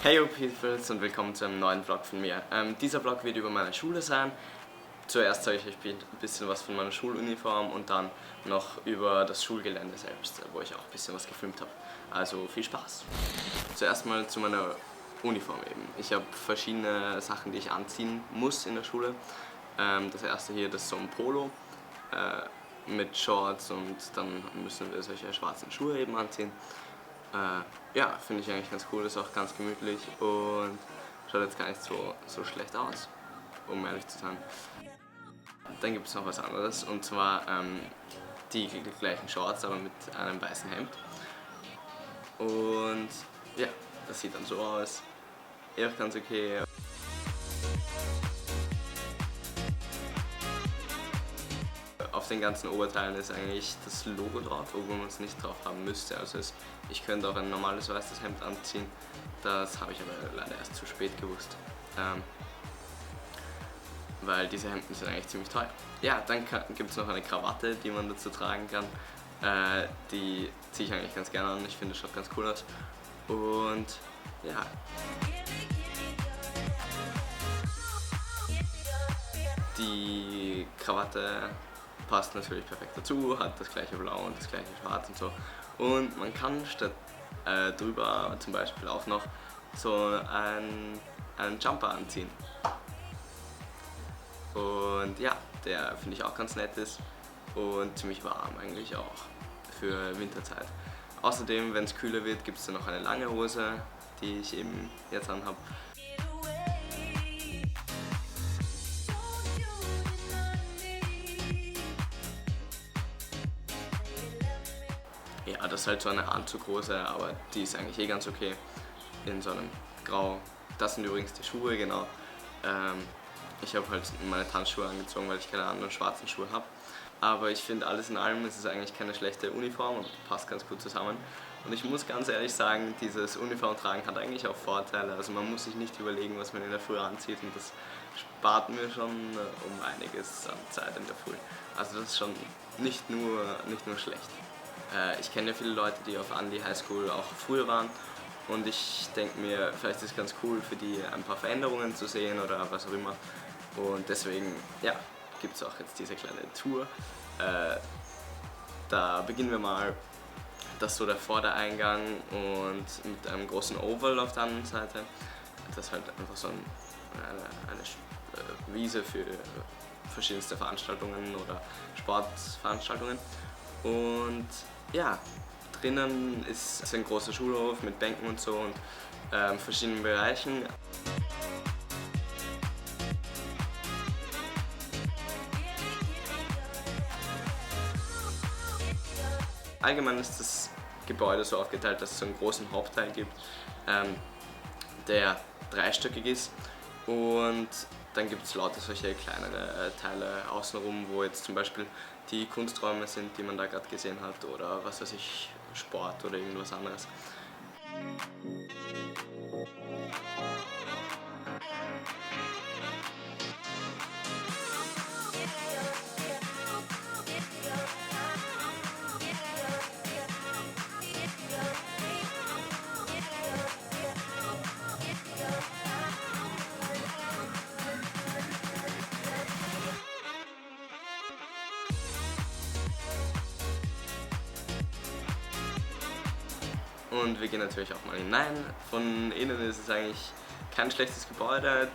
Hey you Peoples und willkommen zu einem neuen Vlog von mir. Dieser Vlog wird über meine Schule sein. Zuerst zeige ich euch ein bisschen was von meiner Schuluniform und dann noch über das Schulgelände selbst, wo ich auch ein bisschen was gefilmt habe. Also viel Spaß! Zuerst mal zu meiner Uniform eben. Ich habe verschiedene Sachen, die ich anziehen muss in der Schule. Das erste hier, das ist so ein Polo mit Shorts und dann müssen wir solche schwarzen Schuhe eben anziehen. Ja, finde ich eigentlich ganz cool, ist auch ganz gemütlich und schaut jetzt gar nicht so schlecht aus, um ehrlich zu sein. Dann gibt es noch was anderes und zwar die gleichen Shorts, aber mit einem weißen Hemd. Und ja, das sieht dann so aus. Auch ganz okay. Auf den ganzen Oberteilen ist eigentlich das Logo drauf, obwohl man es nicht drauf haben müsste. Also ich könnte auch ein normales weißes Hemd anziehen, das habe ich aber leider erst zu spät gewusst. Weil diese Hemden sind eigentlich ziemlich teuer. Ja, dann gibt es noch eine Krawatte, die man dazu tragen kann. Die ziehe ich eigentlich ganz gerne an, ich finde, es schaut ganz cool aus. Und ja. Die Krawatte passt natürlich perfekt dazu, hat das gleiche Blau und das gleiche Schwarz und so. Und man kann statt drüber zum Beispiel auch noch so einen Jumper anziehen. Und ja, der finde ich auch ganz nett ist und ziemlich warm eigentlich auch für Winterzeit. Außerdem, wenn es kühler wird, gibt es dann noch eine lange Hose, die ich eben jetzt anhabe. Ja, das ist halt so eine Anzughose, aber die ist eigentlich eh ganz okay. In so einem Grau. Das sind übrigens die Schuhe, genau. Ich habe halt meine Tanzschuhe angezogen, weil ich keine anderen schwarzen Schuhe habe. Aber ich finde, alles in allem ist es eigentlich keine schlechte Uniform und passt ganz gut zusammen. Und ich muss ganz ehrlich sagen, dieses Uniformtragen hat eigentlich auch Vorteile. Also man muss sich nicht überlegen, was man in der Früh anzieht und das spart mir schon um einiges an Zeit in der Früh. Also das ist schon nicht nur schlecht. Ich kenne ja viele Leute, die auf Andi High School auch früher waren. Und ich denke mir, vielleicht ist es ganz cool für die ein paar Veränderungen zu sehen oder was auch immer. Und deswegen, ja, gibt es auch jetzt diese kleine Tour. Da beginnen wir mal. Das ist so der Vordereingang und mit einem großen Oval auf der anderen Seite. Das ist halt einfach so eine Wiese für verschiedenste Veranstaltungen oder Sportveranstaltungen. Und ja, drinnen ist ein großer Schulhof mit Bänken und so und verschiedenen Bereichen. Allgemein ist das Gebäude so aufgeteilt, dass es so einen großen Hauptteil gibt, der dreistöckig ist. Und dann gibt es lauter solche kleinere Teile außenrum, wo jetzt zum Beispiel die Kunsträume sind, die man da gerade gesehen hat, oder was weiß ich, Sport oder irgendwas anderes. Und wir gehen natürlich auch mal hinein. Von innen ist es eigentlich kein schlechtes Gebäude,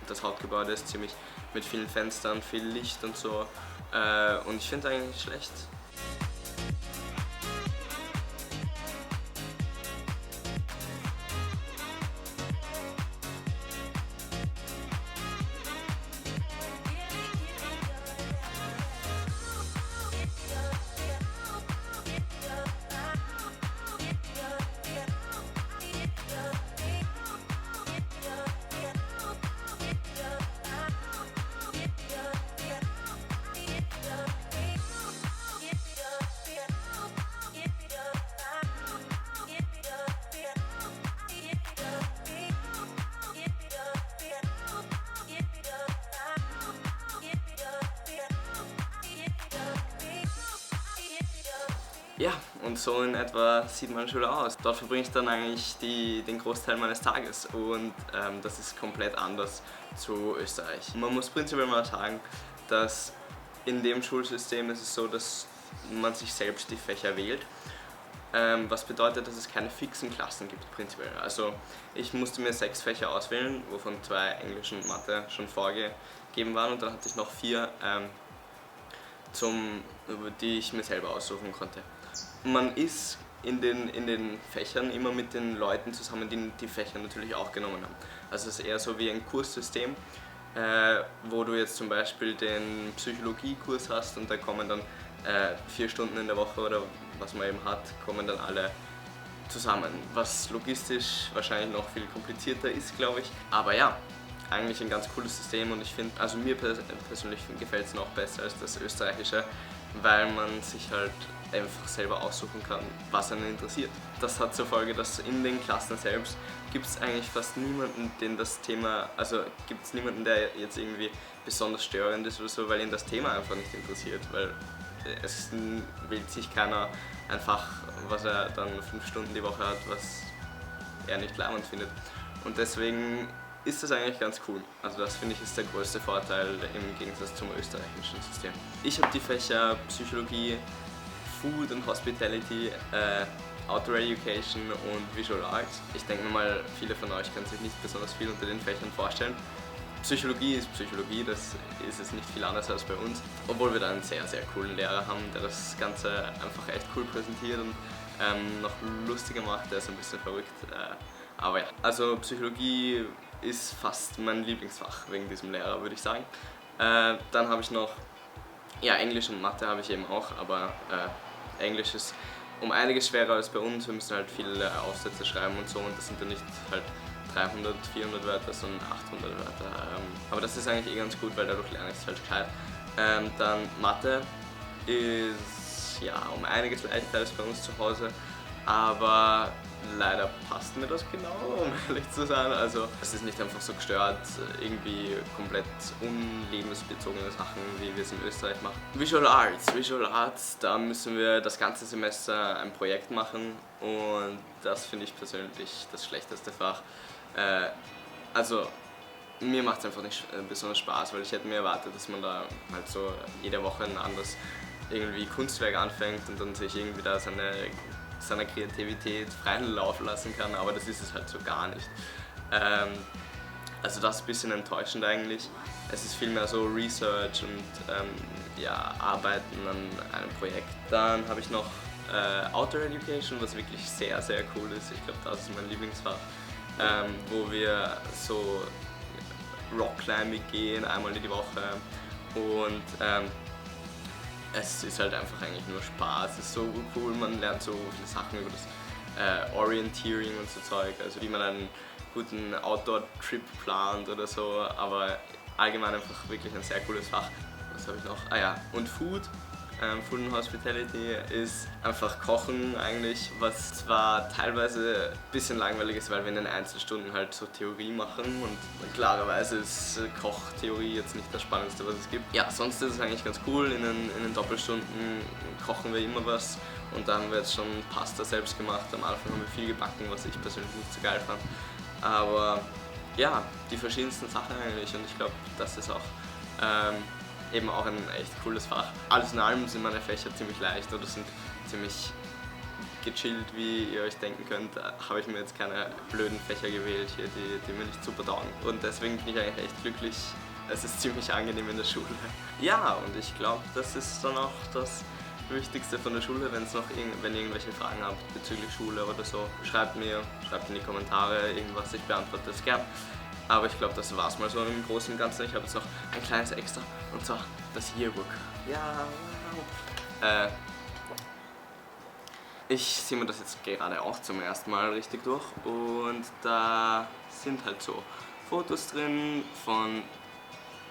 das Hauptgebäude ist ziemlich mit vielen Fenstern, viel Licht und so. Und ich finde es eigentlich nicht schlecht. Ja, und so in etwa sieht meine Schule aus. Dort verbringe ich dann eigentlich den Großteil meines Tages und das ist komplett anders zu Österreich. Man muss prinzipiell mal sagen, dass in dem Schulsystem ist es so, dass man sich selbst die Fächer wählt. Was bedeutet, dass es keine fixen Klassen gibt prinzipiell. Also ich musste mir 6 Fächer auswählen, wovon 2 Englisch und Mathe schon vorgegeben waren und dann hatte ich noch 4, die ich mir selber aussuchen konnte. Man ist in den Fächern immer mit den Leuten zusammen, die die Fächer natürlich auch genommen haben. Also es ist eher so wie ein Kurssystem, wo du jetzt zum Beispiel den Psychologiekurs hast und da kommen dann 4 Stunden in der Woche oder was man eben hat, kommen dann alle zusammen. Was logistisch wahrscheinlich noch viel komplizierter ist, glaube ich. Aber ja, eigentlich ein ganz cooles System und ich finde, also mir persönlich gefällt es noch besser als das österreichische, weil man sich halt einfach selber aussuchen kann, was einen interessiert. Das hat zur Folge, dass in den Klassen selbst gibt es eigentlich fast niemanden, den das Thema, also gibt es niemanden, der jetzt irgendwie besonders störend ist oder so, weil ihn das Thema einfach nicht interessiert, weil es wählt sich keiner ein Fach, was er dann 5 Stunden die Woche hat, was er nicht leibend findet. Und deswegen ist das eigentlich ganz cool. Also das finde ich ist der größte Vorteil im Gegensatz zum österreichischen System. Ich habe die Fächer Psychologie, Food and Hospitality, Outdoor Education und Visual Arts. Ich denke mal, viele von euch können sich nicht besonders viel unter den Fächern vorstellen. Psychologie ist Psychologie, das ist es nicht viel anders als bei uns. Obwohl wir da einen sehr, sehr coolen Lehrer haben, der das Ganze einfach echt cool präsentiert und noch lustiger macht, der ist ein bisschen verrückt. Aber ja, also Psychologie ist fast mein Lieblingsfach wegen diesem Lehrer, würde ich sagen. Dann habe ich noch, ja, Englisch und Mathe habe ich eben auch, aber Englisch ist um einiges schwerer als bei uns. Wir müssen halt viele Aufsätze schreiben und so und das sind dann nicht halt 300, 400 Wörter, sondern 800 Wörter. Aber das ist eigentlich ganz gut, weil dadurch lerne ich es halt gescheit. Dann Mathe ist ja um einiges leichter als bei uns zu Hause, aber leider passt mir das genau, um ehrlich zu sein. Also es ist nicht einfach so gestört, irgendwie komplett unlebensbezogene Sachen, wie wir es in Österreich machen. Visual Arts, da müssen wir das ganze Semester ein Projekt machen und das finde ich persönlich das schlechteste Fach. Also mir macht es einfach nicht besonders Spaß, weil ich hätte mir erwartet, dass man da halt so jede Woche ein anderes irgendwie Kunstwerk anfängt und dann sich irgendwie da seiner Kreativität freien Lauf lassen kann, aber das ist es halt so gar nicht. Also das ist ein bisschen enttäuschend eigentlich. Es ist vielmehr so Research und ja, Arbeiten an einem Projekt. Dann habe ich noch Outdoor Education, was wirklich sehr, sehr cool ist. Ich glaube, das ist mein Lieblingsfach, wo wir so Rockclimbing gehen, einmal in die Woche und es ist halt einfach eigentlich nur Spaß, es ist so cool, man lernt so viele Sachen über das Orienteering und so Zeug, also wie man einen guten Outdoor-Trip plant oder so, aber allgemein einfach wirklich ein sehr cooles Fach. Was habe ich noch? Ah ja, und Food. Food and Hospitality ist einfach Kochen eigentlich, was zwar teilweise ein bisschen langweilig ist, weil wir in den Einzelstunden halt so Theorie machen und klarerweise ist Kochtheorie jetzt nicht das Spannendste, was es gibt. Ja, sonst ist es eigentlich ganz cool, in den Doppelstunden kochen wir immer was und da haben wir jetzt schon Pasta selbst gemacht. Am Anfang haben wir viel gebacken, was ich persönlich nicht so geil fand, aber ja, die verschiedensten Sachen eigentlich und ich glaube, das ist auch eben auch ein echt cooles Fach. Alles in allem sind meine Fächer ziemlich leicht oder sind ziemlich gechillt, wie ihr euch denken könnt. Habe ich mir jetzt keine blöden Fächer gewählt hier, die mir nicht super taugen. Und deswegen bin ich eigentlich echt glücklich. Es ist ziemlich angenehm in der Schule. Ja, und ich glaube, das ist dann auch das Wichtigste von der Schule. Wenn ihr irgendwelche Fragen habt bezüglich Schule oder so, schreibt in die Kommentare irgendwas, ich beantworte es gern. Aber ich glaube, das war's mal so im Großen und Ganzen. Ich habe jetzt noch ein kleines Extra, und zwar das Yearbook. Ja, wow. Ich sehe mir das jetzt gerade auch zum ersten Mal richtig durch und da sind halt so Fotos drin von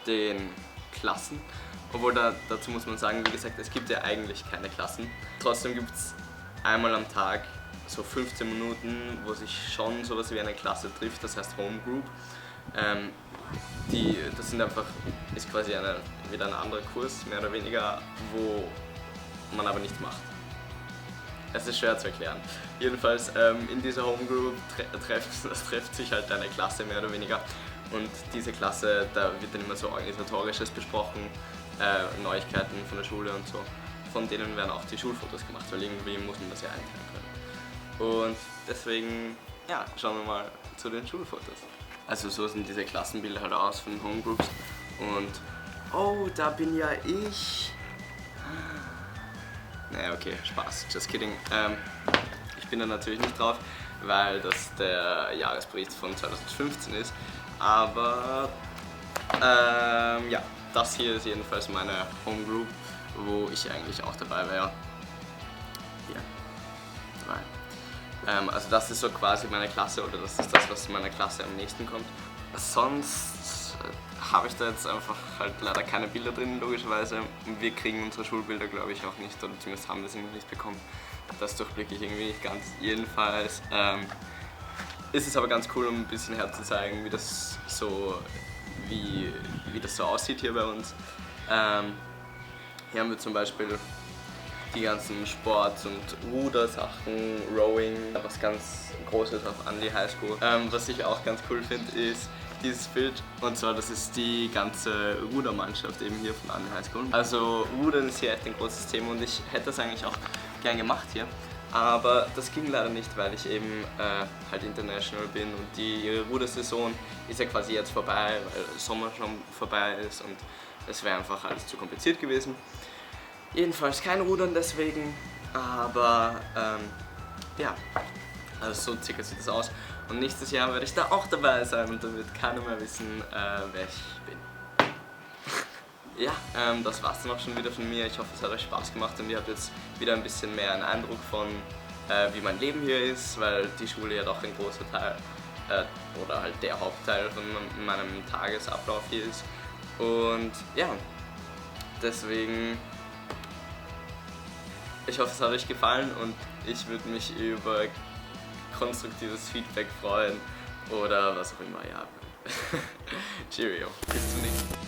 den Klassen. Obwohl dazu muss man sagen, wie gesagt, es gibt ja eigentlich keine Klassen. Trotzdem gibt es einmal am Tag so 15 Minuten, wo sich schon sowas wie eine Klasse trifft, das heißt Home Group. Das ist quasi wieder ein anderer Kurs, mehr oder weniger, wo man aber nichts macht. Es ist schwer zu erklären. Jedenfalls in dieser Homegroup trifft sich halt eine Klasse mehr oder weniger. Und diese Klasse, da wird dann immer so Organisatorisches besprochen, Neuigkeiten von der Schule und so. Von denen werden auch die Schulfotos gemacht, weil irgendwie muss man das ja einteilen können. Und deswegen, ja, schauen wir mal zu den Schulfotos. Also so sind diese Klassenbilder halt aus von den Homegroups. Und, oh, da bin ja ich. Naja, okay, Spaß, just kidding. Ich bin da natürlich nicht drauf, weil das der Jahresbericht von 2015 ist. Aber ja, das hier ist jedenfalls meine Homegroup, wo ich eigentlich auch dabei wäre. Hier, dabei. Also das ist so quasi meine Klasse, oder das ist das, was meiner Klasse am nächsten kommt. Sonst habe ich da jetzt einfach halt leider keine Bilder drin, logischerweise. Wir kriegen unsere Schulbilder, glaube ich, auch nicht, oder zumindest haben wir sie noch nicht bekommen. Das durchblicke ich irgendwie nicht ganz. Jedenfalls ist es aber ganz cool, um ein bisschen herzuzeigen, wie das so aussieht hier bei uns. Hier haben wir zum Beispiel die ganzen Sport- und Rudersachen, Rowing, was ganz Großes auf Anli High School. Was ich auch ganz cool finde, ist dieses Bild, und zwar das ist die ganze Rudermannschaft eben hier von Anli High School. Also Rudern ist hier echt ein großes Thema und ich hätte das eigentlich auch gern gemacht hier. Aber das ging leider nicht, weil ich eben halt international bin und die Rudersaison ist ja quasi jetzt vorbei, weil Sommer schon vorbei ist und es wäre einfach alles zu kompliziert gewesen. Jedenfalls kein Rudern deswegen, aber ja, also so circa sieht das aus. Und nächstes Jahr werde ich da auch dabei sein und dann wird keiner mehr wissen, wer ich bin. Ja, das war's dann auch schon wieder von mir. Ich hoffe, es hat euch Spaß gemacht und ihr habt jetzt wieder ein bisschen mehr einen Eindruck von, wie mein Leben hier ist, weil die Schule ja doch ein großer Teil oder halt der Hauptteil von meinem Tagesablauf hier ist. Und ja, deswegen, ich hoffe, es hat euch gefallen und ich würde mich über konstruktives Feedback freuen oder was auch immer, ja. Cheerio, bis zum nächsten Mal.